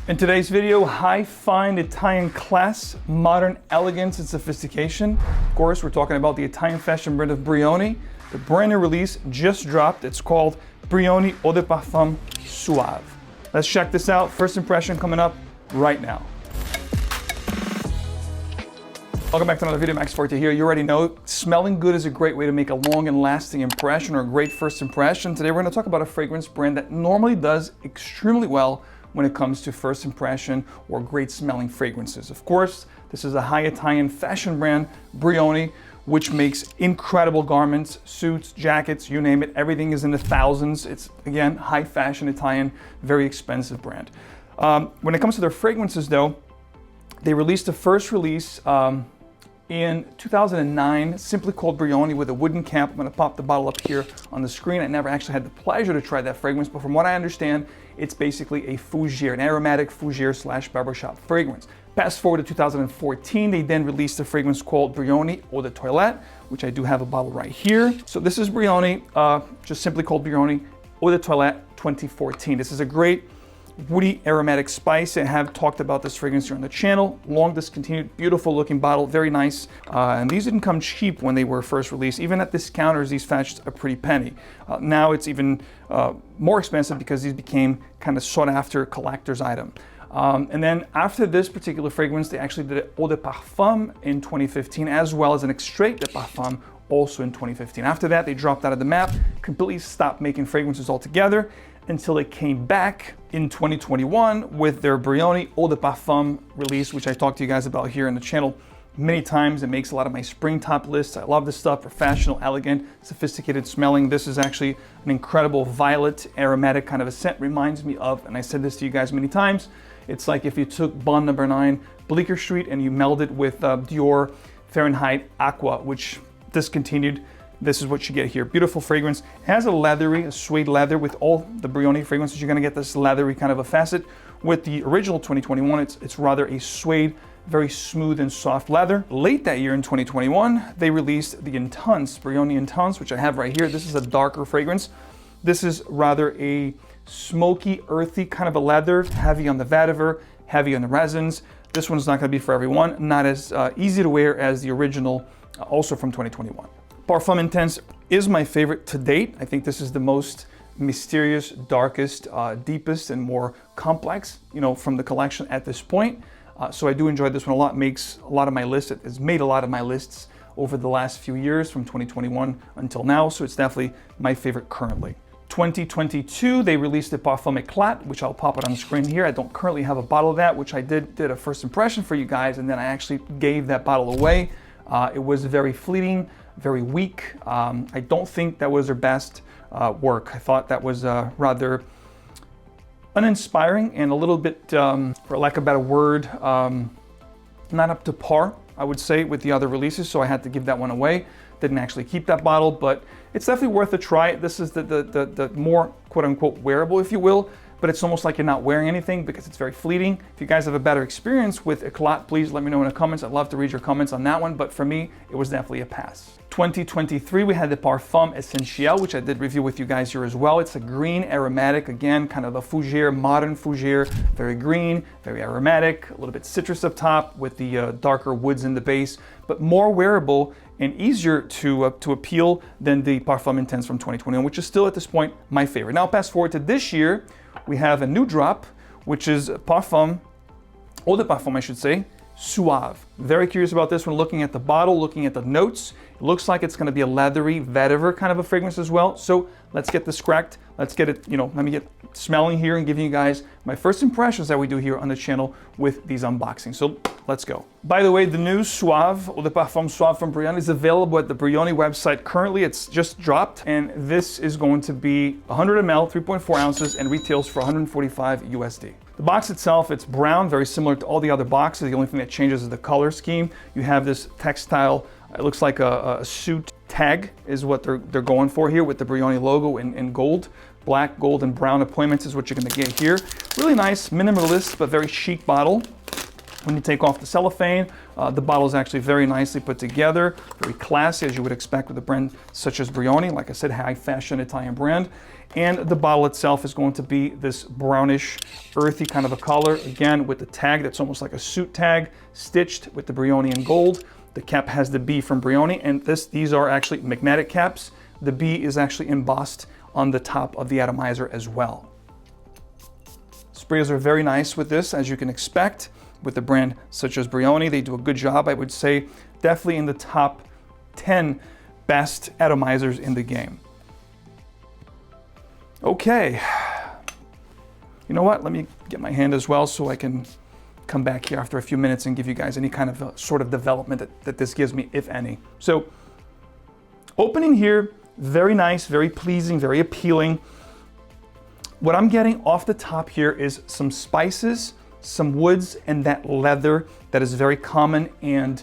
In today's video, high fine Italian class, modern elegance and sophistication. Of course, we're talking about the Italian fashion brand of Brioni. The brand new release just dropped. It's called Brioni Eau de Parfum Suave. Let's check this out. First impression coming up right now. Welcome back to another video. Max Forte here. You already know, smelling good is a great way to make a long and lasting impression or a great first impression. Today we're going to talk about a fragrance brand that normally does extremely well when it comes to first impression or great smelling fragrances. Of course, this is a high Italian fashion brand, Brioni, which makes incredible garments, suits, jackets, you name it. Everything is in the thousands. It's, again, high fashion Italian, very expensive brand. When it comes to their fragrances though, they released the first release in 2009, simply called Brioni with a wooden cap. I'm gonna pop the bottle up here on the screen. I never actually had the pleasure to try that fragrance, but from what I understand, it's basically a fougere, an aromatic fougere/barbershop fragrance. Fast forward to 2014, they then released a fragrance called Brioni Eau de Toilette, which I do have a bottle right here. So this is Brioni, just simply called Brioni Eau de Toilette 2014. This is a great woody aromatic spice. I have talked about this fragrance here on the channel. Long discontinued, beautiful looking bottle, very nice. And these didn't come cheap when they were first released. Even at discounters, these fetched a pretty penny. Now it's even more expensive because these became kind of sought after collector's item. And then after this particular fragrance, they actually did an Eau de Parfum in 2015, as well as an Extrait de Parfum also in 2015. After that, they dropped out of the map, completely stopped making fragrances altogether, until they came back in 2021 with their Brioni Eau de Parfum release, which I talked to you guys about here on the channel many times. It makes a lot of my spring top lists. I love this stuff, professional, elegant, sophisticated smelling. This is actually an incredible violet aromatic kind of a scent. Reminds me of, and I said this to you guys many times, it's like if you took Bond No. 9 Bleecker Street and you melded with Dior Fahrenheit Aqua, which discontinued. This is what you get here. Beautiful fragrance. It has a leathery, a suede leather. With all the Brioni fragrances, you're gonna get this leathery kind of a facet. With the original 2021, it's rather a suede, very smooth and soft leather. Late that year in 2021, they released the Intense, Brioni Intense, which I have right here. This is a darker fragrance. This is rather a smoky, earthy kind of a leather, heavy on the vetiver, heavy on the resins. This one's not gonna be for everyone. Not as easy to wear as the original, also from 2021. Parfum Intense is my favorite to date. I think this is the most mysterious, darkest, deepest, and more complex, from the collection at this point. So I do enjoy this one a lot. Makes a lot of my lists. It has made a lot of my lists over the last few years, from 2021 until now. So it's definitely my favorite currently. 2022, they released the Parfum Eclat, which I'll pop it on the screen here. I don't currently have a bottle of that, which I did a first impression for you guys, and then I actually gave that bottle away. It was very fleeting, very weak. I don't think that was their best work. I thought that was rather uninspiring and a little bit, for lack of a better word, not up to par, I would say, with the other releases. So I had to give that one away. Didn't actually keep that bottle, but it's definitely worth a try. This is the more quote unquote wearable, if you will, but it's almost like you're not wearing anything because it's very fleeting. If you guys have a better experience with Eclat, please let me know in the comments. I'd love to read your comments on that one, but for me, it was definitely a pass. 2023, we had the Parfum Essentiel, which I did review with you guys here as well. It's a green aromatic, again, kind of a fougere, modern fougere, very green, very aromatic, a little bit citrus up top with the darker woods in the base, but more wearable and easier to appeal than the Parfum Intense from 2021, which is still at this point my favorite. Now, fast forward to this year, we have a new drop, which is Parfum, Eau de Parfum, I should say, Suave. Very curious about this one, looking at the bottle, looking at the notes. It looks like it's gonna be a leathery vetiver kind of a fragrance as well. So let's get this cracked. Let's get it, let me get smelling here and giving you guys my first impressions that we do here on the channel with these unboxings. So let's go. By the way, the new Suave, Eau de Parfum Suave from Brioni is available at the Brioni website. Currently, it's just dropped, and this is going to be 100 ml, 3.4 ounces, and retails for 145 USD. The box itself, it's brown, very similar to all the other boxes. The only thing that changes is the color scheme. You have this textile, it looks like a suit tag is what they're going for here with the Brioni logo in gold. Black, gold, and brown appointments is what you're gonna get here. Really nice, minimalist, but very chic bottle. When you take off the cellophane, the bottle is actually very nicely put together, very classy, as you would expect with a brand such as Brioni. Like I said, high fashion Italian brand. And the bottle itself is going to be this brownish, earthy kind of a color. Again, with the tag that's almost like a suit tag, stitched with the Brioni in gold. The cap has the B from Brioni, and these are actually magnetic caps. The B is actually embossed on the top of the atomizer as well. Sprays are very nice with this, as you can expect. With a brand such as Brioni, they do a good job. I would say definitely in the top 10 best atomizers in the game. Okay, you know what? Let me get my hand as well so I can come back here after a few minutes and give you guys any kind of sort of development that this gives me, if any. So opening here, very nice, very pleasing, very appealing. What I'm getting off the top here is some spices, some woods, and that leather that is very common and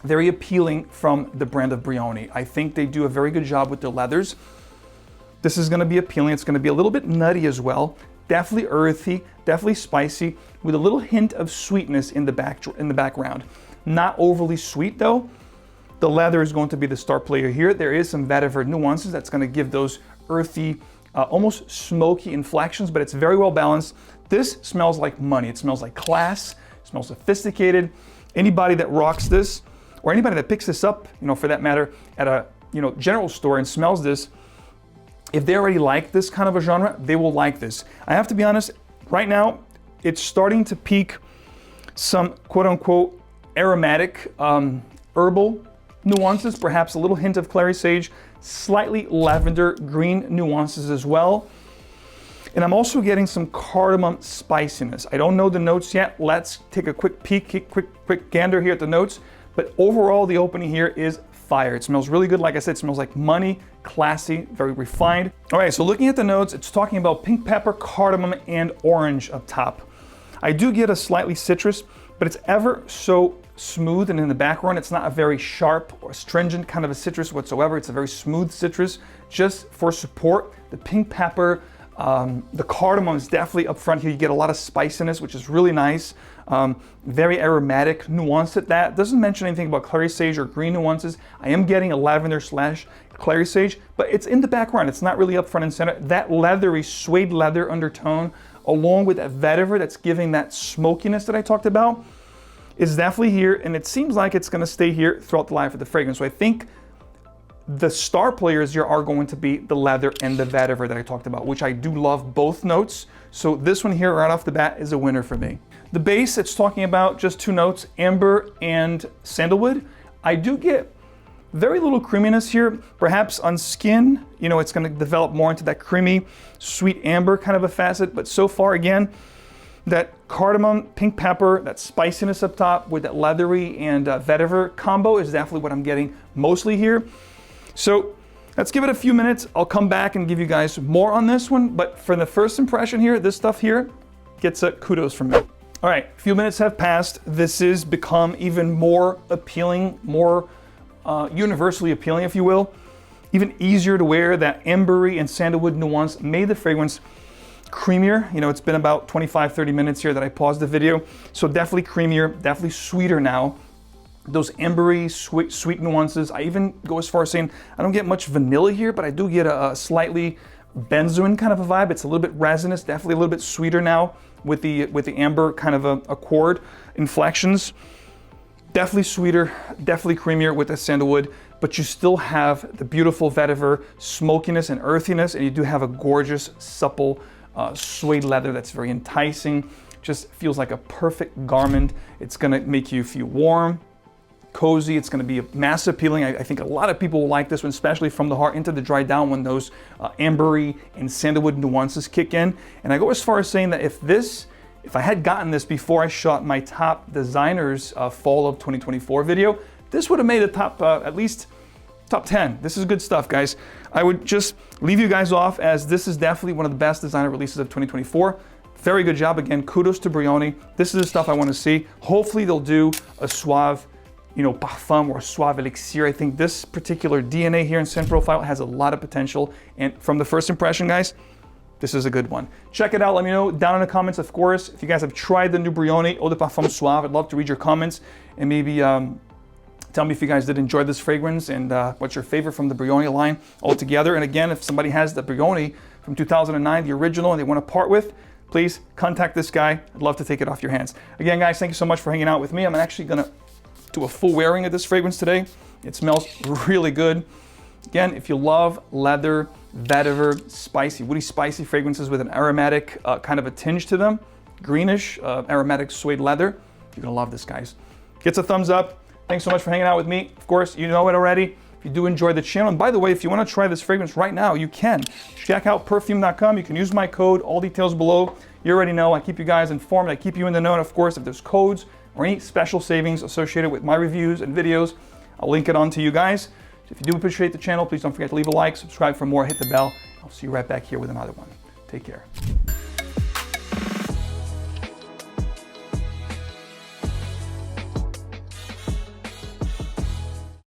very appealing from the brand of Brioni. I think they do a very good job with their leathers. This is gonna be appealing. It's gonna be a little bit nutty as well. Definitely earthy, definitely spicy, with a little hint of sweetness in the background. Not overly sweet though. The leather is going to be the star player here. There is some vetiver nuances that's gonna give those earthy, almost smoky inflections, but it's very well balanced. This smells like money. It smells like class, it smells sophisticated. Anybody that rocks this, or anybody that picks this up, you know, for that matter, at a general store and smells this, if they already like this kind of a genre, they will like this. I have to be honest, right now, it's starting to peak some quote unquote aromatic herbal nuances, perhaps a little hint of clary sage, slightly lavender green nuances as well. And I'm also getting some cardamom spiciness. I don't know the notes yet. Let's take a quick peek, quick gander here at the notes. But overall, the opening here is fire. It smells really good. Like I said, it smells like money, classy, very refined. All right, so looking at the notes, it's talking about pink pepper, cardamom, and orange up top. I do get a slightly citrus, but it's ever so smooth, and in the background, it's not a very sharp or astringent kind of a citrus whatsoever. It's a very smooth citrus, just for support. The pink pepper, the cardamom is definitely up front here. You get a lot of spiciness, which is really nice. Very aromatic nuance at that. Doesn't mention anything about clary sage or green nuances. I am getting a lavender / clary sage, but it's in the background. It's not really up front and center. That leathery suede leather undertone, along with that vetiver that's giving that smokiness that I talked about, is definitely here, and it seems like it's gonna stay here throughout the life of the fragrance. So I think the star players here are going to be the leather and the vetiver that I talked about, which I do love both notes. So this one here right off the bat is a winner for me. The base, it's talking about just 2 notes, amber and sandalwood. I do get very little creaminess here. Perhaps on skin, you know, it's gonna develop more into that creamy, sweet amber kind of a facet. But so far, again, that cardamom, pink pepper, that spiciness up top with that leathery and vetiver combo is definitely what I'm getting mostly here. So let's give it a few minutes. I'll come back and give you guys more on this one. But for the first impression here, this stuff here gets a kudos from me. All right, a few minutes have passed. This has become even more appealing, more universally appealing, if you will. Even easier to wear. That ambery and sandalwood nuance made the fragrance creamier. You know, it's been about 25-30 minutes here that I paused the video. So definitely creamier, definitely sweeter now. Those ambery, sweet nuances. I even go as far as saying, I don't get much vanilla here, but I do get a slightly benzoin kind of a vibe. It's a little bit resinous, definitely a little bit sweeter now with the amber kind of a chord inflections. Definitely sweeter, definitely creamier with the sandalwood, but you still have the beautiful vetiver smokiness and earthiness, and you do have a gorgeous, supple suede leather that's very enticing. Just feels like a perfect garment. It's gonna make you feel warm, cozy. It's gonna be mass appealing. I think a lot of people will like this one, especially from the heart into the dry down when those ambery and sandalwood nuances kick in. And I go as far as saying that if I had gotten this before I shot my top designers fall of 2024 video, this would have made a top, at least top 10. This is good stuff, guys. I would just leave you guys off as this is definitely one of the best designer releases of 2024. Very good job. Again, kudos to Brioni. This is the stuff I want to see. Hopefully they'll do a Suave, Parfum or suave-leather. I think this particular DNA here in Scent Profile has a lot of potential. And from the first impression, guys, this is a good one. Check it out. Let me know down in the comments, of course, if you guys have tried the new Brioni Eau de Parfum Suave. I'd love to read your comments and maybe tell me if you guys did enjoy this fragrance and what's your favorite from the Brioni line altogether. And again, if somebody has the Brioni from 2009, the original, and they want to part with, please contact this guy. I'd love to take it off your hands. Again, guys, thank you so much for hanging out with me. I'm actually going to do a full wearing of this fragrance today. It smells really good. Again, if you love leather, vetiver, spicy, woody, spicy fragrances with an aromatic kind of a tinge to them, greenish, aromatic suede leather, you're gonna love this, guys. Get a thumbs up. Thanks so much for hanging out with me. Of course, you know it already. If you do enjoy the channel, and by the way, if you want to try this fragrance right now, you can. Check out perfume.com. You can use my code, all details below. You already know, I keep you guys informed. I keep you in the know. And of course, if there's codes or any special savings associated with my reviews and videos, I'll link it on to you guys. If you do appreciate the channel, please don't forget to leave a like, subscribe for more, hit the bell. I'll see you right back here with another one. Take care.